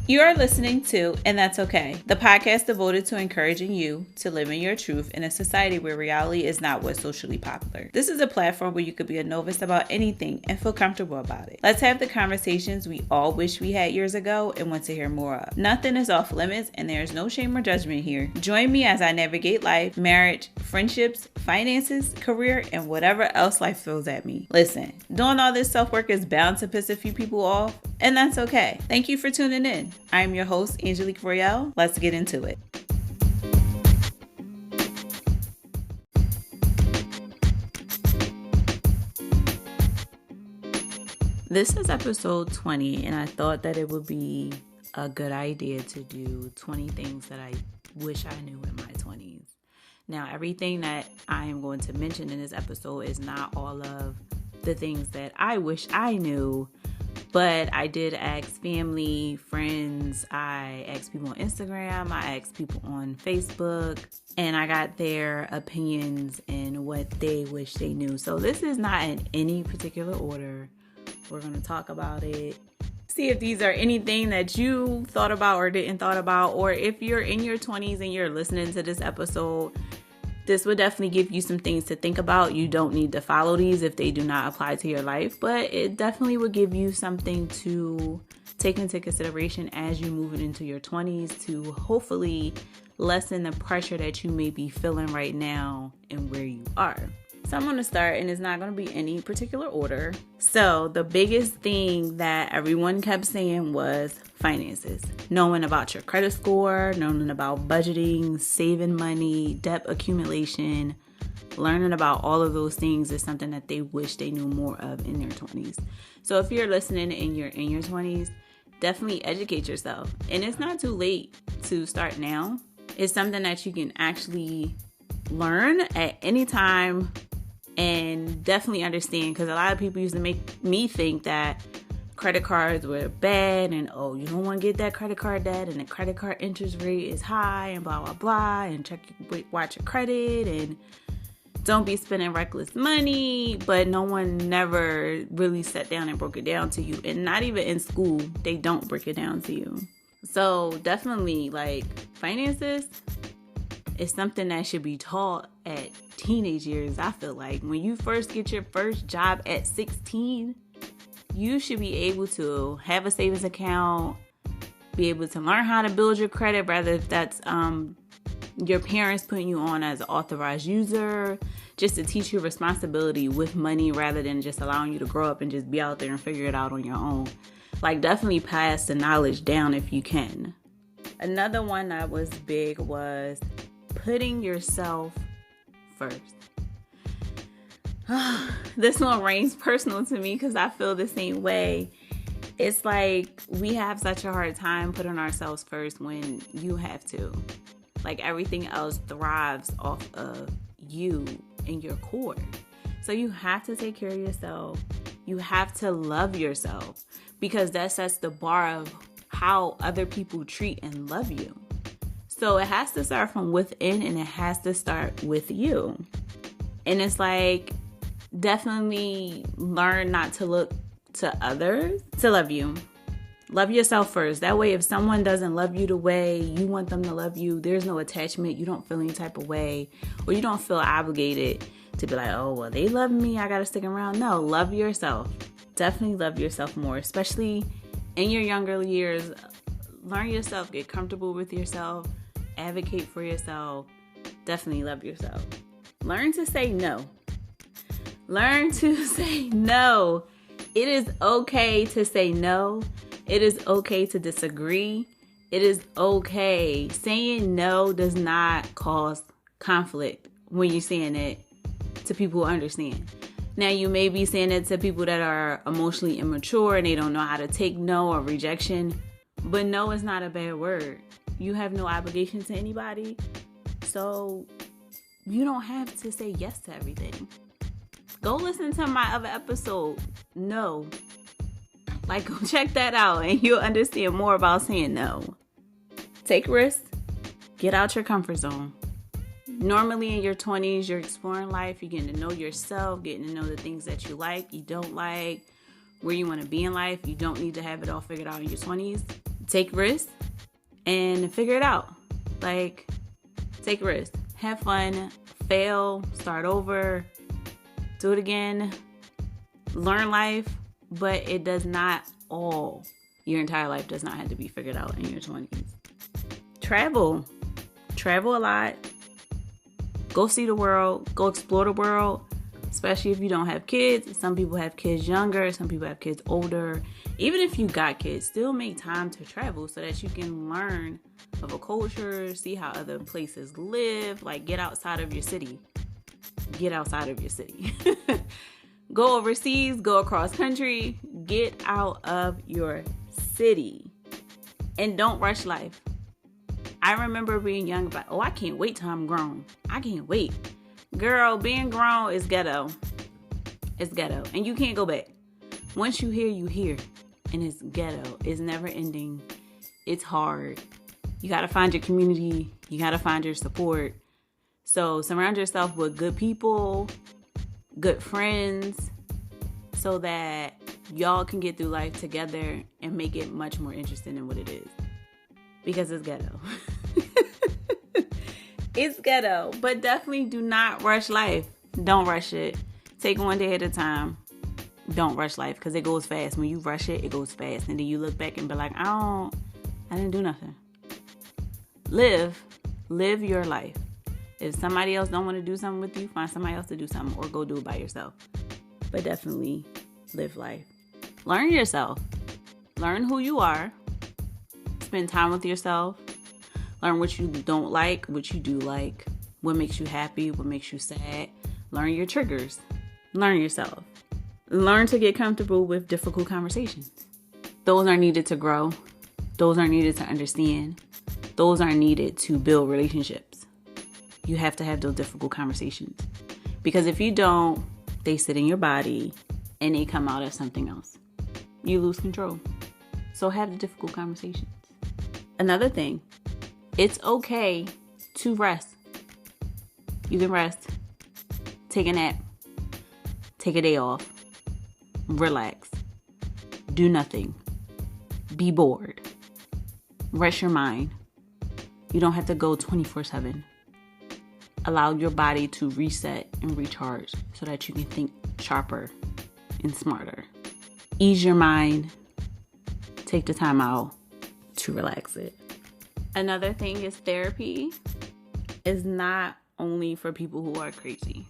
You are listening to And That's Okay, the podcast devoted to encouraging you to live in your truth in a society where reality is not what's socially popular. This is a platform where you could be a novice about anything and feel comfortable about it. Let's have the conversations we all wish we had years ago and want to hear more of. Nothing is off limits and there is no shame or judgment here. Join me as I navigate life, marriage, friendships, finances, career, and whatever else life throws at me. Listen, doing all this self-work is bound to piss a few people off, and that's okay. Thank you for tuning in. I'm your host, Angelique. Let's get into it. This is episode 20, and I thought that it would be a good idea to do 20 things that I wish I knew in my 20s. Now, everything that I am going to mention in this episode is not all of the things that I wish I knew, but I did ask family, friends, I asked people on Instagram, I asked people on Facebook, and I got their opinions and what they wish they knew. So this is not in any particular order. We're going to talk about it. See if these are anything that you thought about or didn't thought about, or if you're in your 20s and you're listening to this episode, this would definitely give you some things to think about. You don't need to follow these if they do not apply to your life, but it definitely would give you something to take into consideration as you move into your 20s to hopefully lessen the pressure that you may be feeling right now and where you are. So I'm going to start, and it's not going to be any particular order. So the biggest thing that everyone kept saying was finances. Knowing about your credit score, knowing about budgeting, saving money, debt accumulation, learning about all of those things is something that they wish they knew more of in their 20s. So if you're listening and you're in your 20s, definitely educate yourself. And it's not too late to start now. It's something that you can actually learn at any time and definitely understand, because a lot of people used to make me think that credit cards were bad and you don't want to get that credit card debt and the credit card interest rate is high and blah blah blah, and watch your credit and don't be spending reckless money. But no one never really sat down and broke it down to you, and not even in school they don't break it down to you. So definitely, like, finances is something that should be taught at teenage years. I feel like when you first get your first job at 16, you should be able to have a savings account, be able to learn how to build your credit, rather if that's your parents putting you on as an authorized user, just to teach you responsibility with money rather than just allowing you to grow up and just be out there and figure it out on your own. Like, definitely pass the knowledge down if you can. Another one that was big was putting yourself first. This one rings personal to me because I feel the same way. It's like we have such a hard time putting ourselves first when you have to. Like, everything else thrives off of you and your core. So you have to take care of yourself. You have to love yourself, because that sets the bar of how other people treat and love you. So it has to start from within, and it has to start with you. And it's like, definitely learn not to look to others to love you. Love yourself first. That way, if someone doesn't love you the way you want them to love you, there's no attachment. You don't feel any type of way, or you don't feel obligated to be like, oh, well, they love me, I got to stick around. No, love yourself. Definitely love yourself more, especially in your younger years. Learn yourself, get comfortable with yourself, advocate for yourself. Definitely love yourself. Learn to say no. Learn to say no. It is okay to say no. It is okay to disagree. It is okay. Saying no does not cause conflict when you're saying it to people who understand. Now, you may be saying it to people that are emotionally immature and they don't know how to take no or rejection, but no is not a bad word. You have no obligation to anybody, so you don't have to say yes to everything. Go listen to my other episode, No. Like, go check that out and you'll understand more about saying no. Take risks. Get out your comfort zone. Normally in your 20s, you're exploring life. You're getting to know yourself, getting to know the things that you like, you don't like, where you want to be in life. You don't need to have it all figured out in your 20s. Take risks and figure it out. Like, take risks, have fun, fail, start over, do it again, learn life, but it does not all, your entire life does not have to be figured out in your 20s. Travel a lot, go see the world, go explore the world, especially if you don't have kids. Some people have kids younger, some people have kids older. Even if you got kids, still make time to travel so that you can learn of a culture, see how other places live, like get outside of your city. Go overseas, go across country, get out of your city, and don't rush life. I remember being young, but I can't wait till I'm grown. I can't wait. Girl, being grown is ghetto. It's ghetto, and you can't go back. Once you hear, and it's ghetto. It's never ending. It's hard. You got to find your community. You got to find your support. So surround yourself with good people, good friends, so that y'all can get through life together and make it much more interesting than what it is. Because it's ghetto. It's ghetto. But definitely do not rush life. Don't rush it. Take one day at a time. Don't rush life because it goes fast. When you rush it, it goes fast. And then you look back and be like, I didn't do nothing. Live your life. If somebody else don't want to do something with you, find somebody else to do something or go do it by yourself. But definitely live life. Learn yourself. Learn who you are. Spend time with yourself. Learn what you don't like, what you do like, what makes you happy, what makes you sad. Learn your triggers. Learn yourself. Learn to get comfortable with difficult conversations. Those are needed to grow. Those are needed to understand. Those are needed to build relationships. You have to have those difficult conversations. Because if you don't, they sit in your body and they come out as something else. You lose control. So have the difficult conversations. Another thing, it's okay to rest. You can rest. Take a nap. Take a day off. Relax. Do nothing. Be bored. Rest your mind. You don't have to go 24/7. Allow your body to reset and recharge so that you can think sharper and smarter. Ease your mind. Take the time out to relax it. Another thing is therapy is not only for people who are crazy.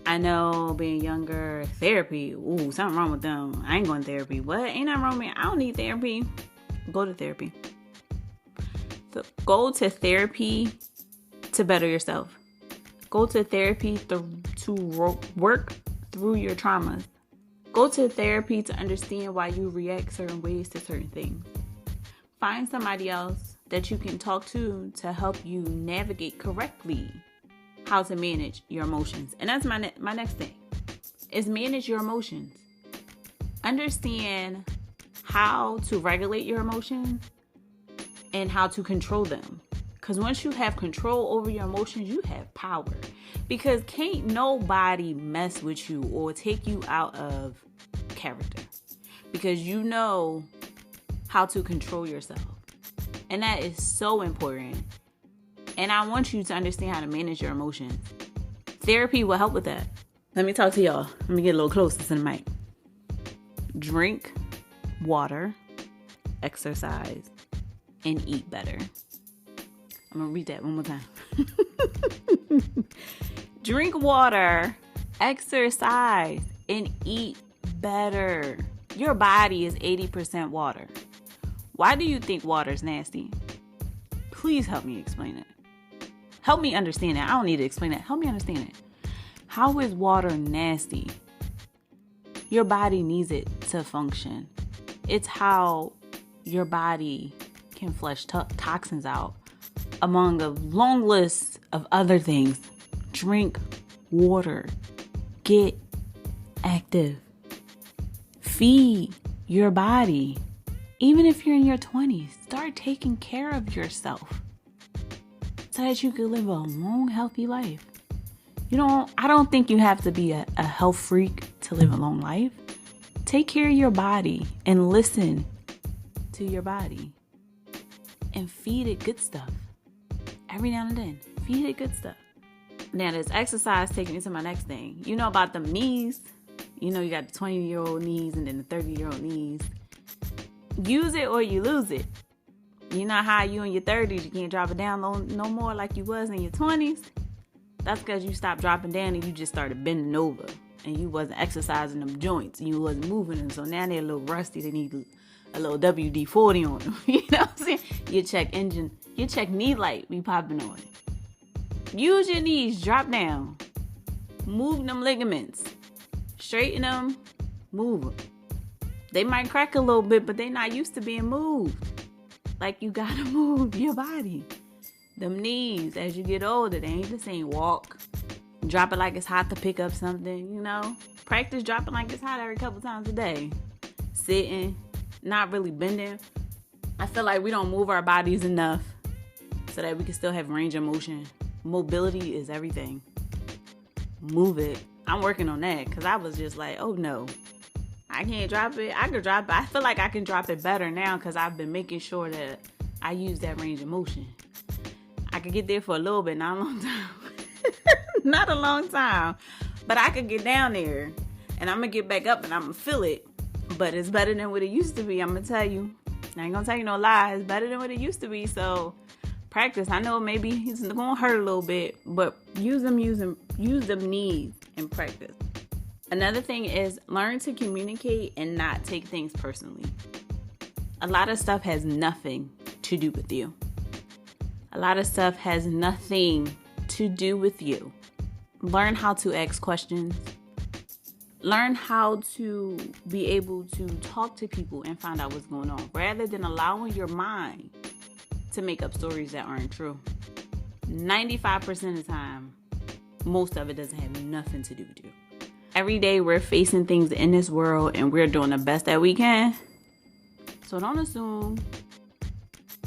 I know being younger, therapy, something wrong with them. I ain't going to therapy. What? Ain't nothing wrong with me. I don't need therapy. Go to therapy. So go to therapy to better yourself. Go to therapy to work through your traumas. Go to therapy to understand why you react certain ways to certain things. Find somebody else that you can talk to help you navigate correctly how to manage your emotions. And that's my next thing, is manage your emotions. Understand how to regulate your emotions and how to control them. Because once you have control over your emotions, you have power. Because can't nobody mess with you or take you out of character. Because you know how to control yourself. And that is so important. And I want you to understand how to manage your emotions. Therapy will help with that. Let me talk to y'all. Let me get a little closer to the mic. Drink water, exercise, and eat better. I'm going to read that one more time. Drink water, exercise, and eat better. Your body is 80% water. Why do you think water is nasty? Please help me explain it. Help me understand it. I don't need to explain it. Help me understand it. How is water nasty? Your body needs it to function. It's how your body can flush toxins out, among a long list of other things. Drink water. Get active. Feed your body. Even if you're in your 20s, start taking care of yourself so that you can live a long, healthy life. I don't think you have to be a health freak to live a long life. Take care of your body and listen to your body and feed it good stuff. Every now and then, feed it good stuff. Now, this exercise takes me to my next thing. You know about them knees? You know, you got the 20-year-old knees and then the 30-year-old knees. Use it or you lose it. You know how you in your 30s, you can't drop it down no more like you was in your 20s? That's because you stopped dropping down and you just started bending over. And you wasn't exercising them joints. You wasn't moving them. So now they're a little rusty. They need a little WD-40 on them. You know what I'm saying? Your check knee light be popping on. Use your knees. Drop down. Move them ligaments. Straighten them. Move them. They might crack a little bit, but they're not used to being moved. Like, you gotta move your body. Them knees, as you get older, they ain't the same. Walk. Drop it like it's hot to pick up something, you know. Practice dropping like it's hot every couple times a day. Sitting, not really bending. I feel like we don't move our bodies enough so that we can still have range of motion. Mobility is everything. Move it. I'm working on that because I was just like, oh no, I can't drop it. I could drop it. I feel like I can drop it better now because I've been making sure that I use that range of motion. I could get there for a little bit, not a long time. Not a long time. But I could get down there and I'm going to get back up and I'm going to feel it. But it's better than what it used to be. I'm going to tell you. I ain't going to tell you no lie. It's better than what it used to be. So practice. I know maybe it's going to hurt a little bit, but use them knees and practice. Another thing is learn to communicate and not take things personally. A lot of stuff has nothing to do with you. A lot of stuff has nothing to do with you. Learn how to ask questions. Learn how to be able to talk to people and find out what's going on, rather than allowing your mind to make up stories that aren't true. 95% of the time, most of it doesn't have nothing to do with you. Every day we're facing things in this world and we're doing the best that we can. So don't assume.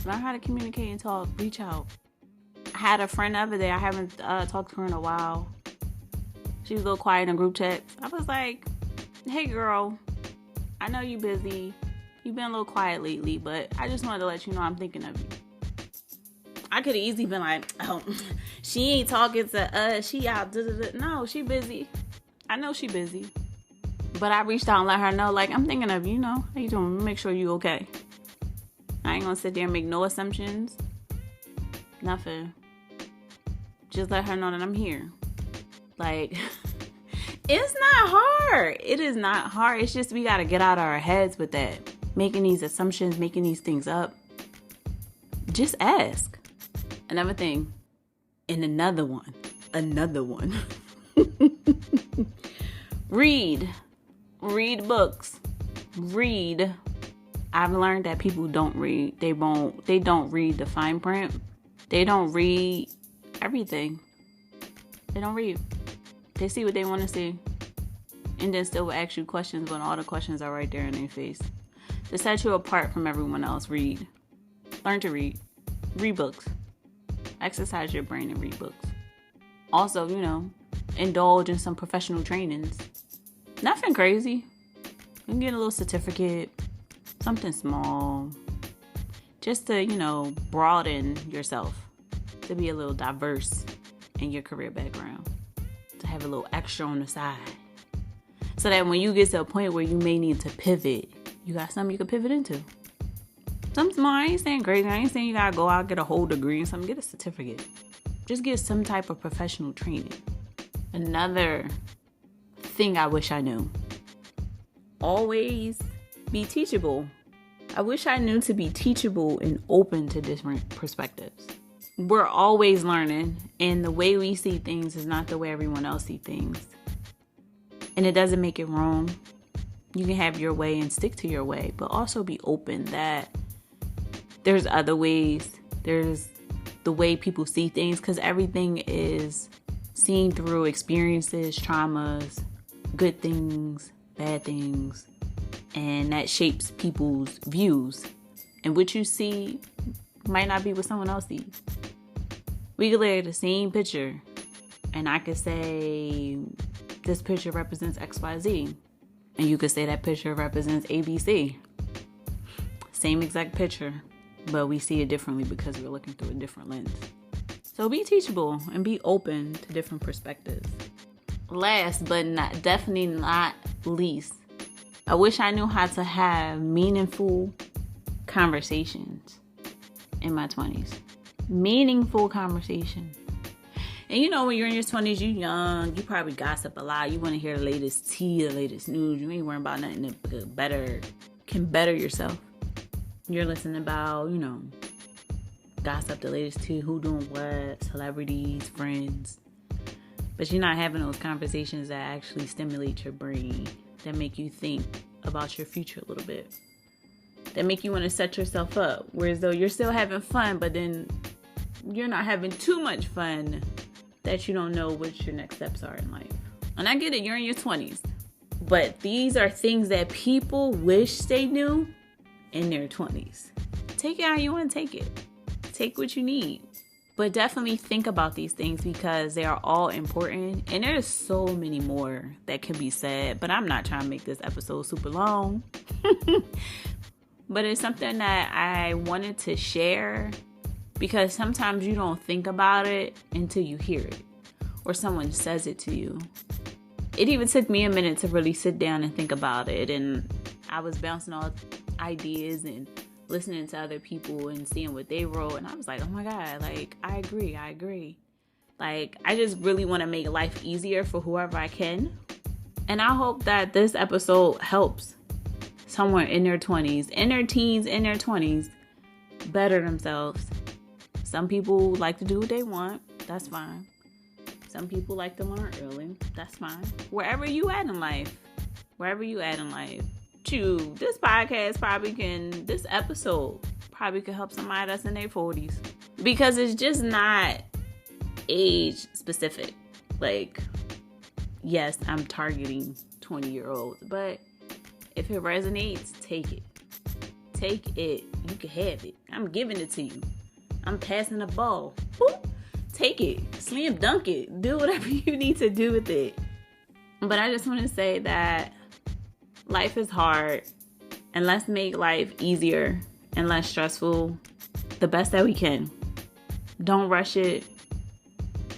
Learn how to communicate and talk. Reach out. I had a friend the other day. I haven't talked to her in a while. She was a little quiet in group chats. I was like, hey girl, I know you busy. You've been a little quiet lately, but I just wanted to let you know I'm thinking of you. I could have easily been like, oh, she ain't talking to us. She out. No, she busy. I know she busy. But I reached out and let her know, like, I'm thinking of you, know. How you doing? Make sure you okay. I ain't gonna sit there and make no assumptions. Nothing. Just let her know that I'm here. Like, it's not hard. It is not hard. It's just we got to get out of our heads with that. Making these assumptions, making these things up. Just ask. Another thing. And another one. Read. Read books. Read. I've learned that people don't read. They don't read the fine print. They don't read everything. They don't read. They see what they want to see. And then still will ask you questions when all the questions are right there in their face. To set you apart from everyone else, read. Learn to read. Read books. Exercise your brain and read books. Also, indulge in some professional trainings. Nothing crazy. You can get a little certificate. Something small. Just to, broaden yourself. To be a little diverse in your career background. To have a little extra on the side. So that when you get to a point where you may need to pivot, you got something you can pivot into. Something small. I ain't saying crazy. I ain't saying you gotta go out, get a whole degree and something. Get a certificate. Just get some type of professional training. Another thing I wish I knew. Always be teachable. I wish I knew to be teachable and open to different perspectives. We're always learning, and the way we see things is not the way everyone else sees things. And it doesn't make it wrong. You can have your way and stick to your way, but also be open that there's other ways. There's the way people see things, because everything is seen through experiences, traumas, good things, bad things, and that shapes people's views. And what you see might not be what someone else sees. We could look at the same picture, and I could say this picture represents XYZ, and you could say that picture represents ABC. Same exact picture, but we see it differently because we're looking through a different lens. So be teachable and be open to different perspectives. Last but definitely not least, I wish I knew how to have meaningful conversations in my 20s. Meaningful conversation. And you know, when you're in your 20s, you're young, you probably gossip a lot. You want to hear the latest tea, the latest news. You ain't worrying about nothing that can better yourself. You're listening about, gossip, the latest tea, who doing what, celebrities, friends. But you're not having those conversations that actually stimulate your brain, that make you think about your future a little bit, that make you want to set yourself up. Whereas though you're still having fun, but then you're not having too much fun that you don't know what your next steps are in life. And I get it, you're in your 20s. But these are things that people wish they knew in their 20s. Take it how you want to take it. Take what you need. But definitely think about these things because they are all important. And there's so many more that can be said. But I'm not trying to make this episode super long. But it's something that I wanted to share because sometimes you don't think about it until you hear it or someone says it to you. It even took me a minute to really sit down and think about it. And I was bouncing off ideas and listening to other people and seeing what they wrote. And I was like, oh my God, like, I agree. Like, I just really want to make life easier for whoever I can. And I hope that this episode helps someone in their 20s, in their teens, in their 20s, better themselves. Some people like to do what they want. That's fine. Some people like to learn early. That's fine. Wherever you at in life. Shoot, this episode probably could help somebody that's in their 40s. Because it's just not age specific. Like, yes, I'm targeting 20-year-olds. But if it resonates, take it. Take it. You can have it. I'm giving it to you. I'm passing the ball. Boop. Take it. Slam dunk it. Do whatever you need to do with it. But I just want to say that life is hard. And let's make life easier and less stressful the best that we can. Don't rush it.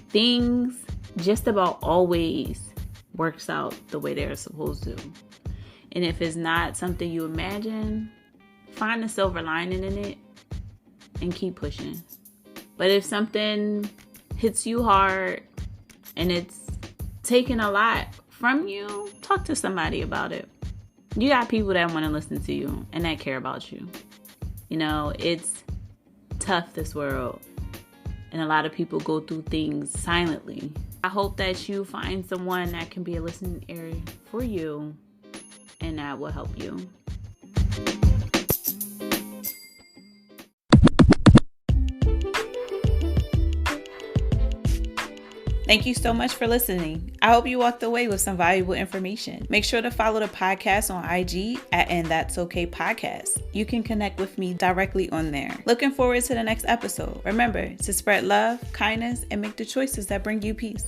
Things just about always works out the way they're supposed to. And if it's not something you imagine, find the silver lining in it and keep pushing. But if something hits you hard and it's taking a lot from you, talk to somebody about it. You got people that want to listen to you and that care about you. It's tough, this world. And a lot of people go through things silently. I hope that you find someone that can be a listening ear for you and that will help you. Thank you so much for listening. I hope you walked away with some valuable information. Make sure to follow the podcast on IG at And That's Okay Podcast. You can connect with me directly on there. Looking forward to the next episode. Remember to spread love, kindness, and make the choices that bring you peace.